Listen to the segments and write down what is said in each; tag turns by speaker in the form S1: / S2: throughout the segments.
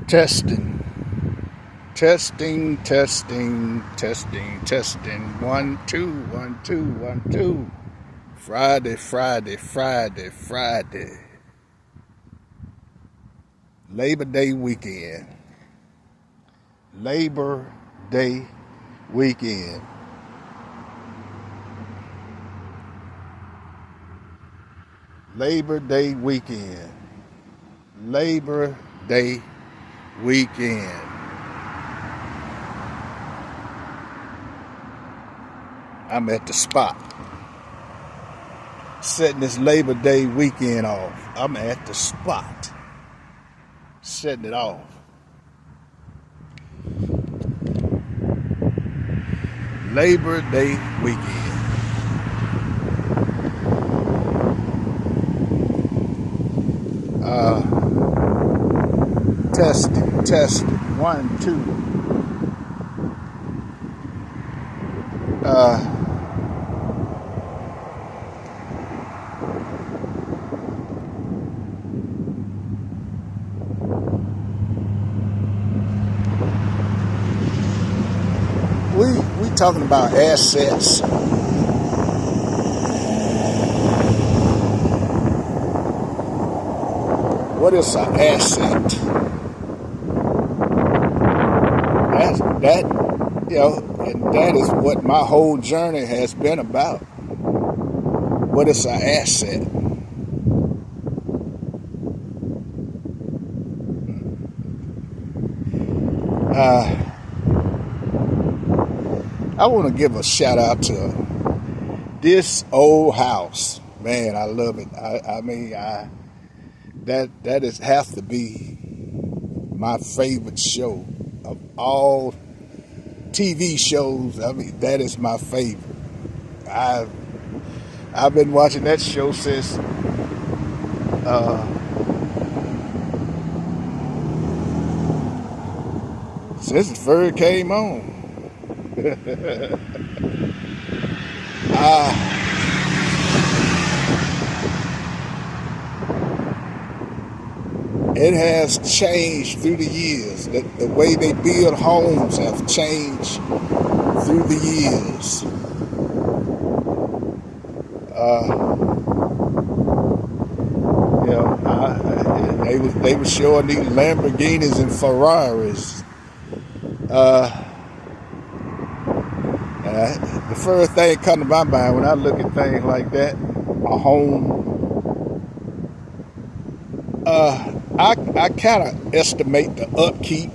S1: Testing, testing, testing, testing, testing. 1, 2, 1, 2, 1, 2. Friday, Friday, Friday, Friday. Labor Day weekend. Labor Day weekend. Labor Day weekend. Labor Day weekend. I'm at the spot, setting this Labor Day weekend off. I'm at the spot, setting it off. Labor Day weekend. Testing. 1, 2. We talking about assets. What is an asset? That and that is what my whole journey has been about. What is an asset? I want to give a shout out to this old house. Man, I love it. That has to be my favorite show of all TV shows. I mean, that is my favorite. I've been watching that show since it first came on. It has changed through the years. The way they build homes have changed through the years. They were showing these Lamborghinis and Ferraris. The first thing that comes to my mind when I look at things like that, a home. I kind of estimate the upkeep.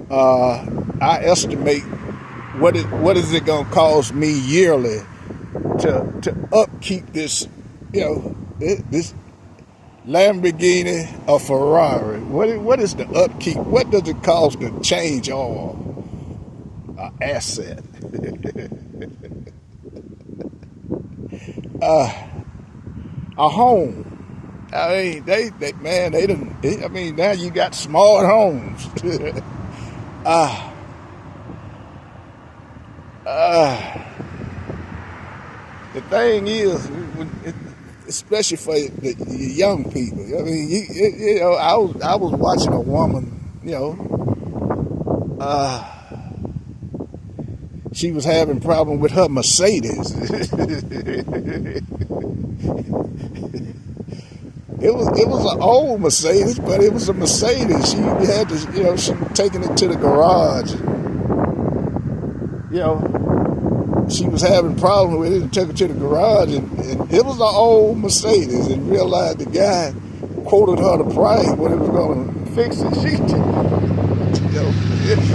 S1: I estimate what is it going to cost me yearly to upkeep this, this Lamborghini or Ferrari. What is the upkeep? What does it cost to change all an asset? A home. I mean, now you got smart homes. The thing is, especially for the young people. I mean, I was watching a woman. She was having problem with her Mercedes. It was an old Mercedes, but it was a Mercedes. She had to, she was taking it to the garage. She was having problems with it and took it to the garage, and it was an old Mercedes. And realized the guy quoted her the price when it was going to fix it.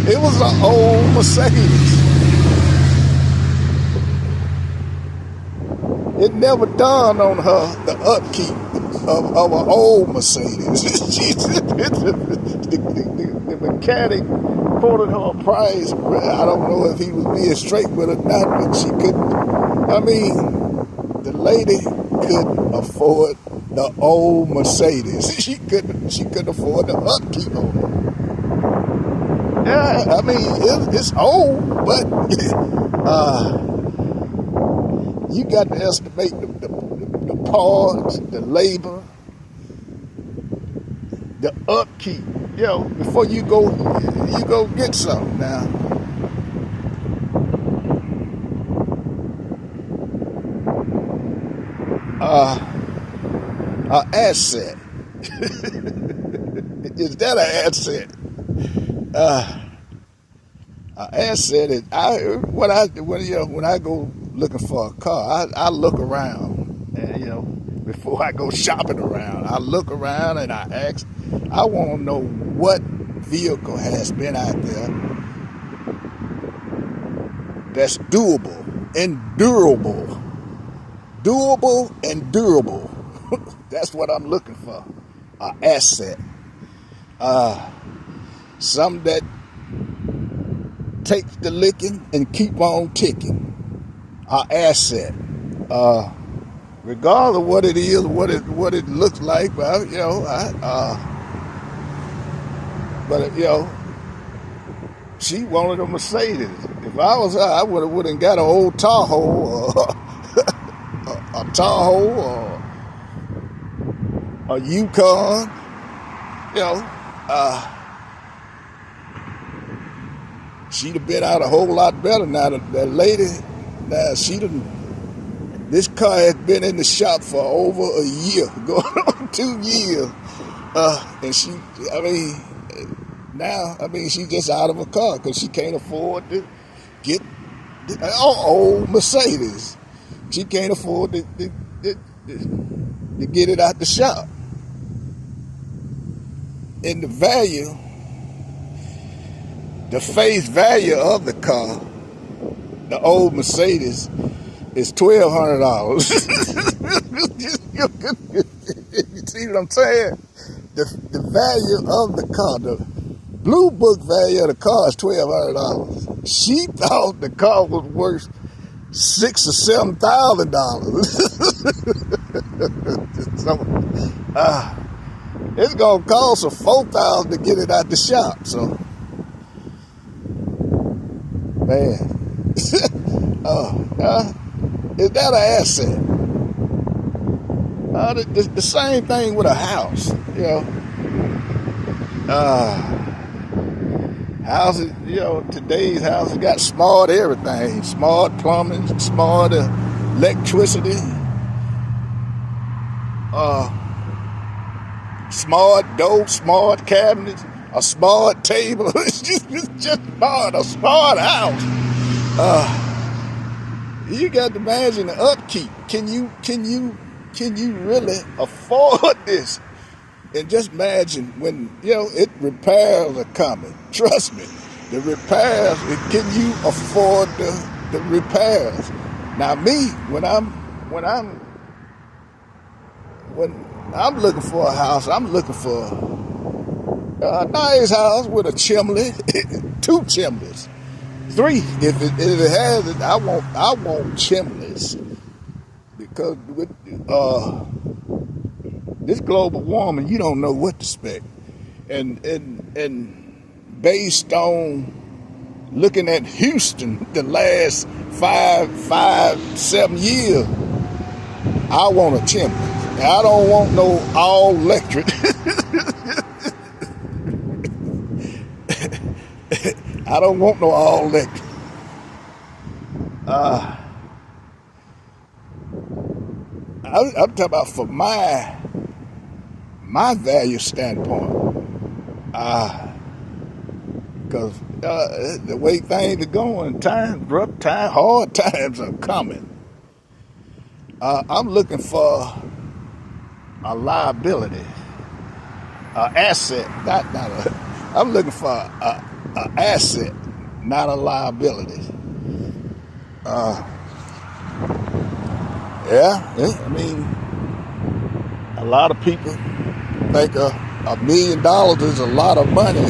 S1: It was an old Mercedes. It never dawned on her the upkeep of an old Mercedes. The mechanic quoted her a price. I don't know if he was being straight with her or not, but she couldn't. I mean, the lady couldn't afford the old Mercedes. She couldn't afford the upkeep on it. Yeah, I mean, it's old, but you got to estimate the parts, the labor, the upkeep. before you go get something. Now, an asset. Is that an asset? An asset is when I go looking for a car, I look around, and before I go shopping around, I look around and I ask. I want to know what vehicle has been out there that's doable and durable. That's what I'm looking for. An asset. Some that takes the licking and keep on ticking. An asset. Regardless of what it is, what it looks like, but she wanted a Mercedes. If I was her, I would have got an old Tahoe or a Tahoe or a Yukon. She'd have been out a whole lot better now. That lady, now this car has been in the shop for over a year, going on 2 years. And she's just out of a car because she can't afford to get old Mercedes. She can't afford to get it out the shop. And the face value of the car, the old Mercedes, is $1,200. You see what I'm saying? The value of the car, the Blue Book value of the car is $1,200. She thought the car was worth $6,000 or $7,000. So, it's gonna cost her $4,000 to get it out the shop. So, man, is that an asset? The same thing with a house, Houses, today's houses got smart everything, smart plumbing, smart electricity, smart door, smart cabinets, a smart table. It's just smart, a smart house. You got to imagine the upkeep. Can you really afford this? And just imagine when repairs are coming. Trust me, the repairs. Can you afford the repairs? Now me, when I'm looking for a house, I'm looking for a nice house with a chimney, 2 chimneys, 3. If it has it, I want chimneys because with this global warming, you don't know what to expect, and based on looking at Houston the last 7 years, I want a chimney. I don't want no all electric. I don't want no all electric. I'm talking about for my value standpoint, because the way things are going, hard times are coming. I'm looking for a liability, an asset, I'm looking for a asset, not a liability. A lot of people think $1 million is a lot of money.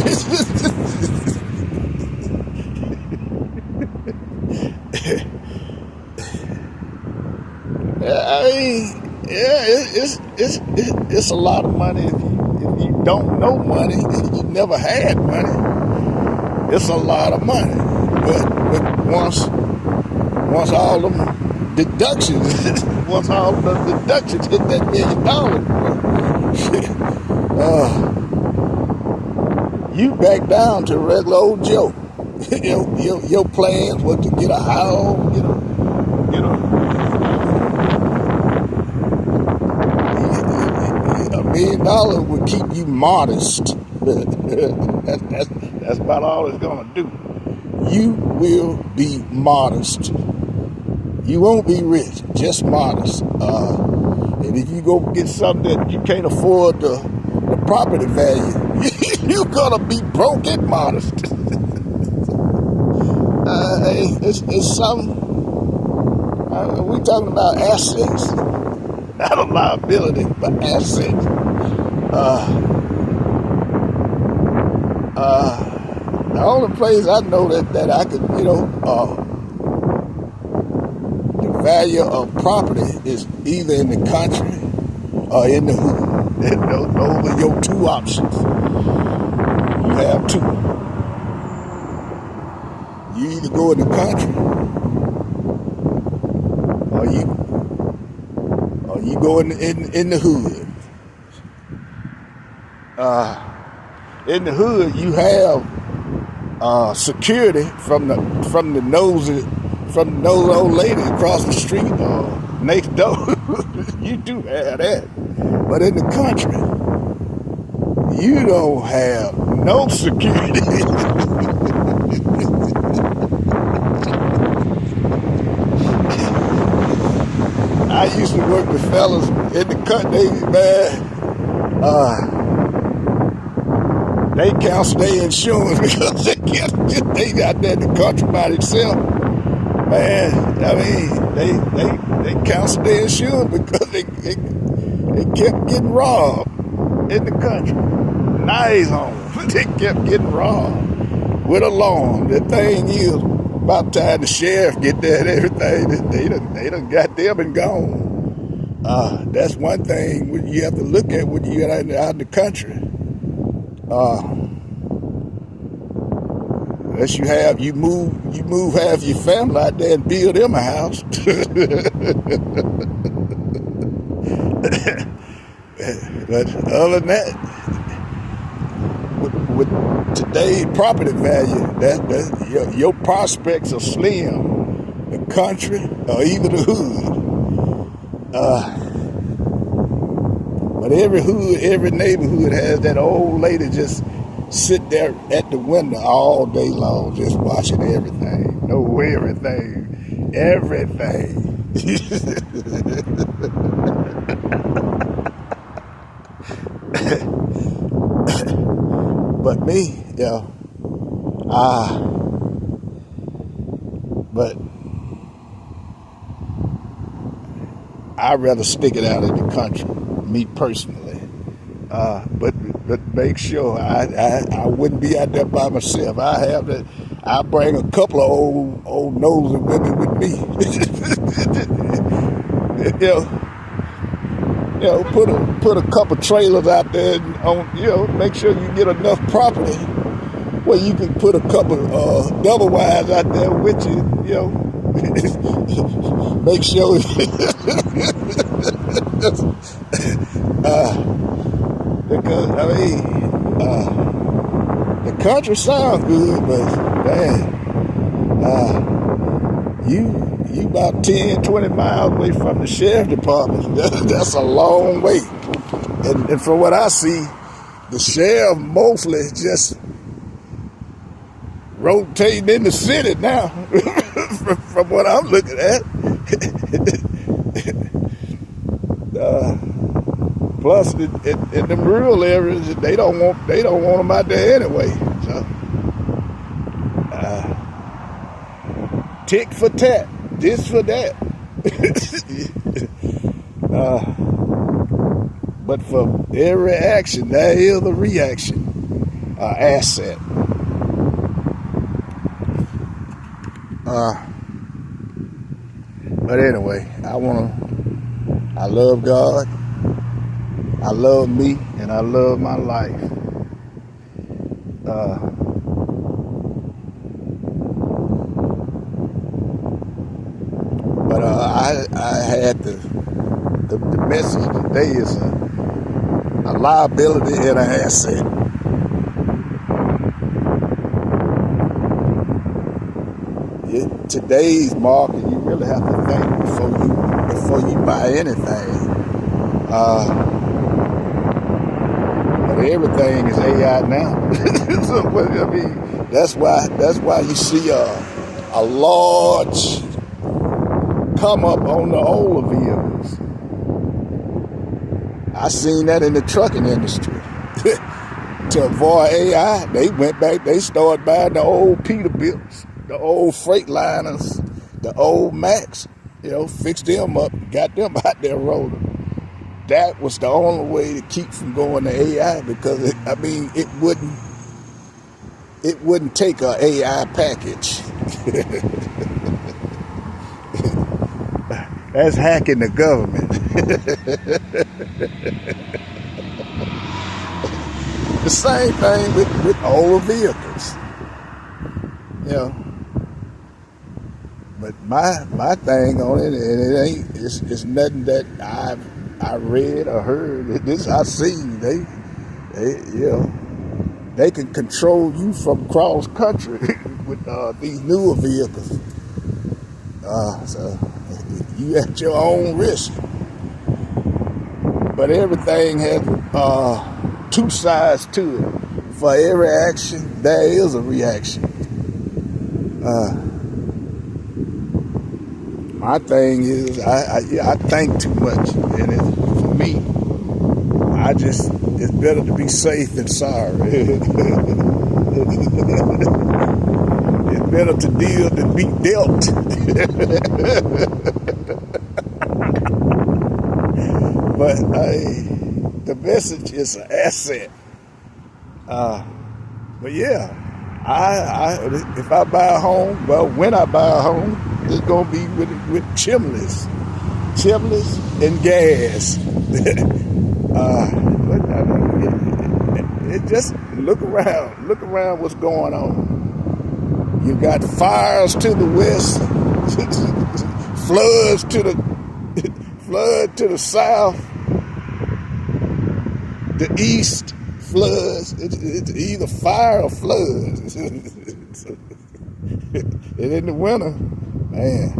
S1: It's a lot of money. If you don't know money, if you never had money, it's a lot of money. But once all them deductions, hit that $1 million, You back down to regular old Joe. Your plans was to get a house, $1 million would keep you modest. That's about all it's gonna do. You will be modest. You won't be rich, just modest. And if you go get something that you can't afford the property value, you're gonna be broke and modest. It's something. We talking about assets, not a liability, but assets. The only place I know that I could, the value of property is either in the country or in the hood. Those are your two options. You have two. You either go in the country or you go in the hood. In the hood, you have security from the nosy old lady across the street or next door. You do have that. But in the country, you don't have no security. I used to work with fellas in the country, man. They cancel their insurance because they got that in the country by themselves. Man, I mean, they canceled their insurance because they kept getting robbed in the country. Nice on them. They kept getting robbed with alarm. The thing is, by the time the sheriff get there and everything, they done got them and gone. That's one thing you have to look at when you get out in the country. Unless you move half your family out there and build them a house. But other than that, with today's property value, your prospects are slim. The country or even the hood. But every neighborhood has that old lady just sit there at the window all day long, just watching everything. Know everything. But me, but I'd rather stick it out in the country, me personally. But make sure I wouldn't be out there by myself. I bring a couple of old nosy women with me. Put a couple trailers out there and make sure you get enough property where you can put a couple double wides out there with you. Make sure. Because the country sounds good, but man, you about 10, 20 miles away from the sheriff department. That's a long way. And from what I see, the sheriff mostly just rotating in the city now. from what I'm looking at. Plus, in the rural areas, they don't want them out there anyway. So, tick for tat, this for that. But for every action, there is a reaction, asset. But anyway, I love God. I love me, and I love my life. But I had the message today is a liability and an asset. today's market, you really have to think before you buy anything. But everything is AI now. So, I mean, that's why you see a large come up on the older vehicles. I seen that in the trucking industry. To avoid AI, they went back, they started buying the old Peterbilts, the old Freightliners, the old Max, fixed them up, got them out there rolling. That was the only way to keep from going to AI, because it wouldn't take an AI package. That's hacking the government. The same thing with older vehicles. But my thing on it, and it's nothing that I read or heard. This I seen. They can control you from cross country with these newer vehicles. So you at your own risk. But everything has two sides to it. For every action, there is a reaction. My thing is, I think too much, and for me, it's better to be safe than sorry. It's better to deal than be dealt. But the message is an asset. But yeah, if I buy a home, well, when I buy a home, it's gonna be with chimneys and gas. But I mean, it just look around what's going on. You got fires to the west, floods to the south, the east. Floods. It's either fire or floods. And in the winter, man,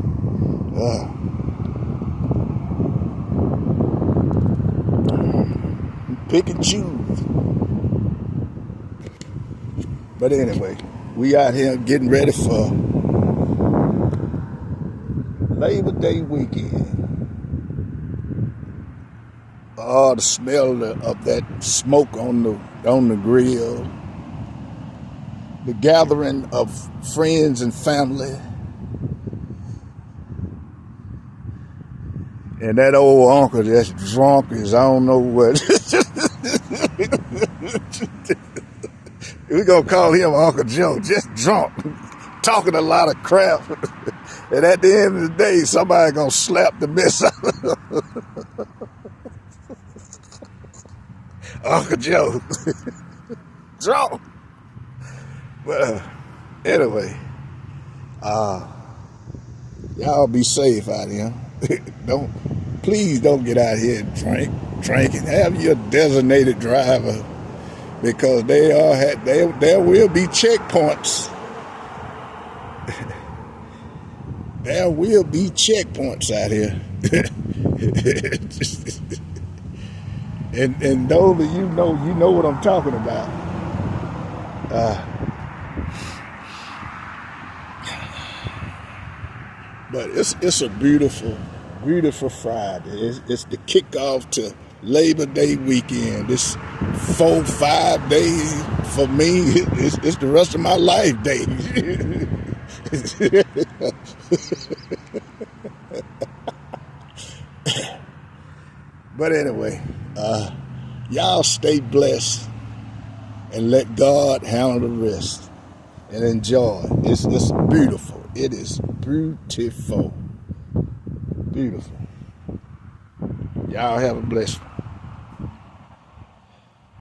S1: pick and choose. But anyway, we out here getting ready for Labor Day weekend. Oh, the smell of that smoke on the grill, the gathering of friends and family, and that old uncle that's drunk as I don't know what. We're gonna call him Uncle Joe, just drunk, talking a lot of crap, and at the end of the day, somebody gonna slap the mess out of him. Uncle Joe. Drunk. But anyway, y'all be safe out here. Please don't get out here and drinking. Have your designated driver, because there will be checkpoints. There will be checkpoints out here. And those of you know what I'm talking about. But it's a beautiful, beautiful Friday. It's the kickoff to Labor Day weekend. This 4-5 days for me. It's the rest of my life days. But anyway, y'all stay blessed and let God handle the rest, and enjoy. It's beautiful. It is beautiful. Beautiful. Y'all have a blessed one.